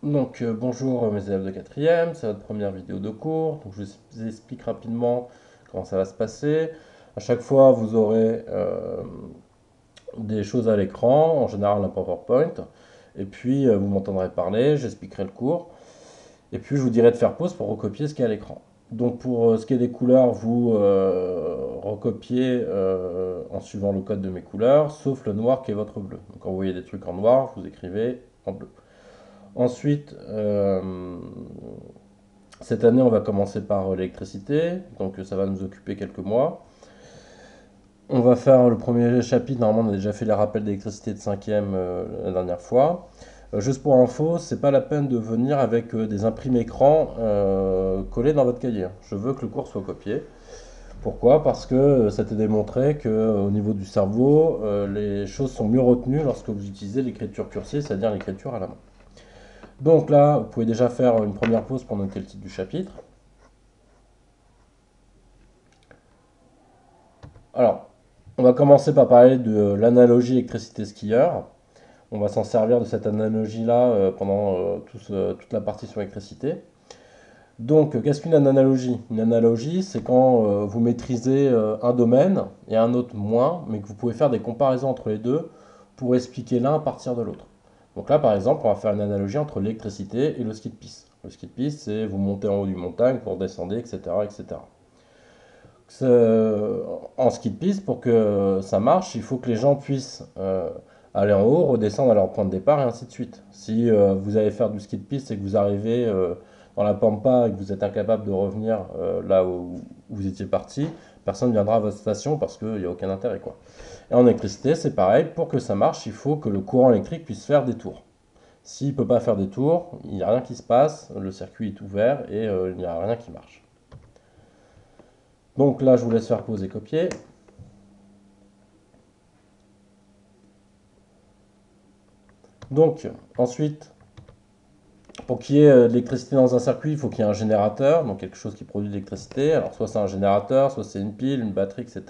Bonjour mes élèves de quatrième, c'est votre première vidéo de cours. Donc, je vous explique rapidement comment ça va se passer. À chaque fois, vous aurez des choses à l'écran, en général un PowerPoint. Et puis, vous m'entendrez parler, j'expliquerai le cours. Et puis, je vous dirai de faire pause pour recopier ce qu'il y a à l'écran. Donc, pour ce qui est des couleurs, vous recopiez en suivant le code de mes couleurs, sauf le noir qui est votre bleu. Donc, quand vous voyez des trucs en noir, vous écrivez en bleu. Ensuite, cette année, on va commencer par l'électricité, donc ça va nous occuper quelques mois. On va faire le premier chapitre, normalement on a déjà fait les rappels d'électricité de cinquième la dernière fois. Juste pour info, c'est pas la peine de venir avec des imprimés écran collés dans votre cahier. Je veux que le cours soit copié. Pourquoi? Parce que ça t'est démontré qu'au niveau du cerveau, les choses sont mieux retenues lorsque vous utilisez l'écriture cursive, c'est-à-dire l'écriture à la main. Donc là, vous pouvez déjà faire une première pause pour noter le titre du chapitre. Alors, on va commencer par parler de l'analogie électricité-skieur. On va s'en servir de cette analogie-là pendant toute la partie sur l'électricité. Donc, qu'est-ce qu'une analogie? Une analogie, c'est quand vous maîtrisez un domaine et un autre moins, mais que vous pouvez faire des comparaisons entre les deux pour expliquer l'un à partir de l'autre. Donc là, par exemple, on va faire une analogie entre l'électricité et le ski de piste. Le ski de piste, c'est vous montez en haut d'une montagne, vous redescendez, etc., etc. En ski de piste, pour que ça marche, il faut que les gens puissent aller en haut, redescendre à leur point de départ et ainsi de suite. Si vous allez faire du ski de piste et que vous arrivez dans la pampa et que vous êtes incapable de revenir là où vous étiez parti, personne ne viendra à votre station parce qu'il n'y a aucun intérêt, quoi. Et en électricité, c'est pareil, pour que ça marche, il faut que le courant électrique puisse faire des tours. S'il ne peut pas faire des tours, il n'y a rien qui se passe, le circuit est ouvert et il n'y a rien qui marche. Donc là, je vous laisse faire pause et copier. Donc, ensuite, pour qu'il y ait de l'électricité dans un circuit, il faut qu'il y ait un générateur, donc quelque chose qui produit de l'électricité. Alors, soit c'est un générateur, soit c'est une pile, une batterie, etc.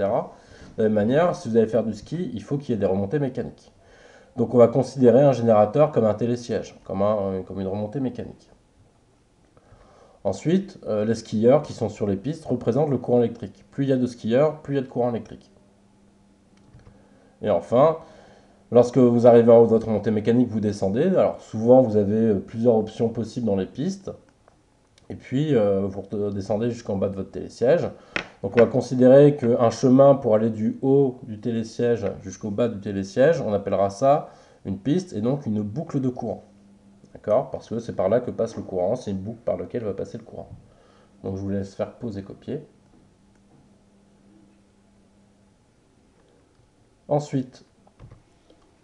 De la même manière, si vous allez faire du ski, il faut qu'il y ait des remontées mécaniques. Donc, on va considérer un générateur comme un télésiège, comme une remontée mécanique. Ensuite, les skieurs qui sont sur les pistes représentent le courant électrique. Plus il y a de skieurs, plus il y a de courant électrique. Et enfin, lorsque vous arrivez en haut de votre montée mécanique, vous descendez. Alors souvent, vous avez plusieurs options possibles dans les pistes. Et puis, vous descendez jusqu'en bas de votre télésiège. Donc on va considérer qu'un chemin pour aller du haut du télésiège jusqu'au bas du télésiège, on appellera ça une piste et donc une boucle de courant. D'accord? Parce que c'est par là que passe le courant, c'est une boucle par laquelle va passer le courant. Donc je vous laisse faire pause et copier. Ensuite,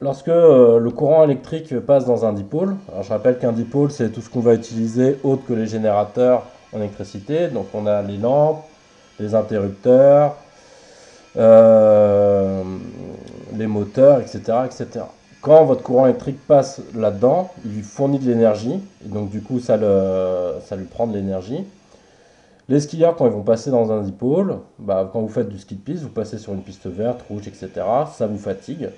lorsque le courant électrique passe dans un dipôle, alors je rappelle qu'un dipôle c'est tout ce qu'on va utiliser autre que les générateurs en électricité, donc on a les lampes, les interrupteurs, euh, les moteurs, etc., etc. Quand votre courant électrique passe là-dedans, il lui fournit de l'énergie, et donc du coup ça lui prend de l'énergie. Les skieurs, quand ils vont passer dans un dipôle, bah, quand vous faites du ski de piste, vous passez sur une piste verte, rouge, etc., ça vous fatigue.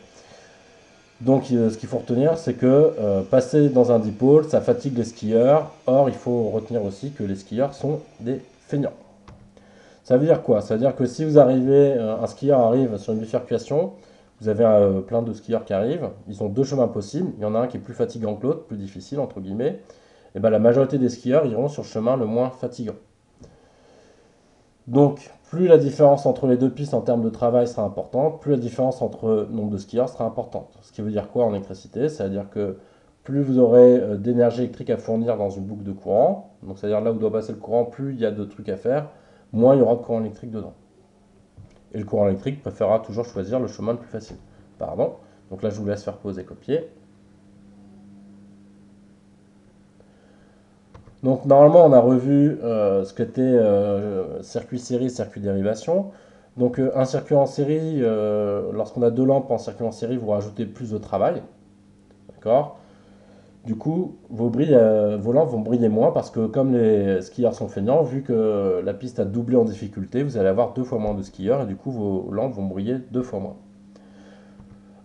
Donc, ce qu'il faut retenir, c'est que passer dans un dipôle, ça fatigue les skieurs. Or, il faut retenir aussi que les skieurs sont des feignants. Ça veut dire quoi? Ça veut dire que si vous arrivez, un skieur arrive sur une bifurcation, vous avez plein de skieurs qui arrivent, ils ont deux chemins possibles. Il y en a un qui est plus fatigant que l'autre, plus difficile, entre guillemets. Et ben, la majorité des skieurs iront sur le chemin le moins fatigant. Donc, plus la différence entre les deux pistes en termes de travail sera importante, plus la différence entre nombre de skieurs sera importante. Ce qui veut dire quoi en électricité? Ça veut dire que plus vous aurez d'énergie électrique à fournir dans une boucle de courant, donc c'est-à-dire là où doit passer le courant, plus il y a de trucs à faire, moins il y aura de courant électrique dedans. Et le courant électrique préférera toujours choisir le chemin le plus facile. Pardon. Donc là, je vous laisse faire pause et copier. Donc normalement, on a revu ce qu'était circuit série, circuit dérivation. Donc un circuit en série, lorsqu'on a deux lampes en circuit en série, vous rajoutez plus de travail. D'accord? Du coup, vos lampes vont briller moins parce que comme les skieurs sont feignants, vu que la piste a doublé en difficulté, vous allez avoir deux fois moins de skieurs et du coup vos lampes vont briller deux fois moins.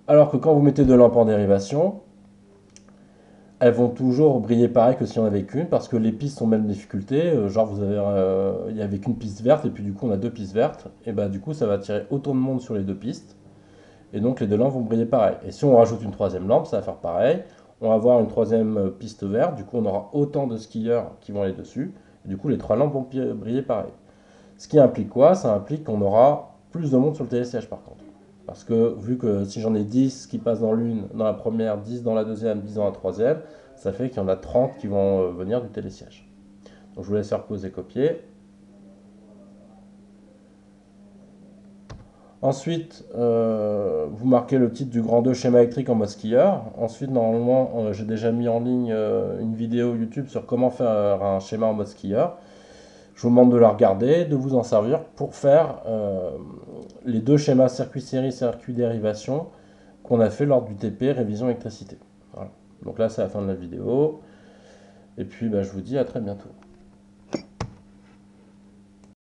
Alors que quand vous mettez deux lampes en dérivation, elles vont toujours briller pareil que si on avait qu'une, parce que les pistes sont même difficultés. Genre, il y avait qu'une piste verte, et puis du coup, on a deux pistes vertes. Et bah, du coup, ça va attirer autant de monde sur les deux pistes. Et donc, les deux lampes vont briller pareil. Et si on rajoute une troisième lampe, ça va faire pareil. On va avoir une troisième piste verte. Du coup, on aura autant de skieurs qui vont aller dessus. Et du coup, les trois lampes vont briller pareil. Ce qui implique quoi? Ça implique qu'on aura plus de monde sur le télésiège, par contre. Parce que vu que si j'en ai 10 qui passent dans la première, 10 dans la deuxième, 10 dans la troisième, ça fait qu'il y en a 30 qui vont venir du télésiège. Donc je vous laisse faire pause et copier. Ensuite, vous marquez le titre du grand 2 schéma électrique en mode skieur. Ensuite, normalement, j'ai déjà mis en ligne une vidéo YouTube sur comment faire un schéma en mode skieur. Je vous demande de la regarder, de vous en servir pour faire les deux schémas circuit série, circuit dérivation qu'on a fait lors du TP révision électricité. Voilà. Donc là, c'est la fin de la vidéo. Et puis, bah, je vous dis à très bientôt.